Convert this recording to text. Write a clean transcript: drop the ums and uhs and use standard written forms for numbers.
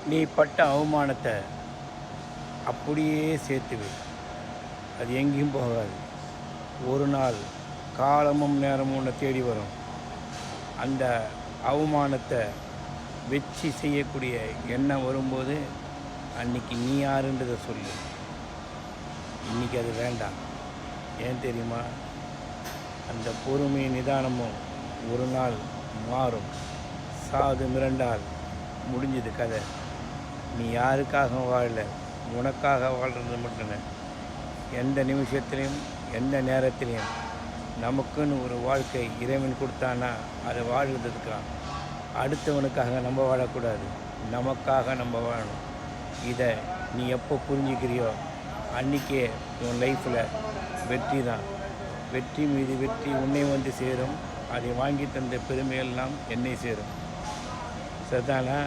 நீ பட்ட அவமானத்தை அப்படியே சேர்த்துவே. அது எங்கேயும் போகாது. ஒரு நாள் காலமும் நேரமும் உன்னை தேடி வரும். அந்த அவமானத்தை வச்சு செய்யக்கூடிய எண்ணம் வரும்போது அன்றைக்கி நீ யாருன்றதை சொல்லு. இன்றைக்கி அது வேண்டாம். ஏன் தெரியுமா? அந்த பொறுமை நிதானமும் ஒரு நாள் மாறும். சாது மிரண்டால் முடிஞ்சது கதை. நீ யாருக்காக வாழல, உனக்காக வாழ்கிறது மட்டும். எந்த நிமிஷத்துலேயும் எந்த நேரத்துலேயும் நமக்குன்னு ஒரு வாழ்க்கை இறைவன் கொடுத்தான்னா அதை வாழ்கிறதுக்காக அடுத்தவனுக்காக நம்ம வாழக்கூடாது, நமக்காக நம்ம வாழணும். இதை நீ எப்போ புரிஞ்சுக்கிறியோ அன்றைக்கே உன் லைஃப்பில் வெற்றி தான். வெற்றி மீது வெற்றி உன்னை வந்து சேரும். அதை வாங்கி தந்த பெருமையெல்லாம் என்னை சேரும். சரிதானா?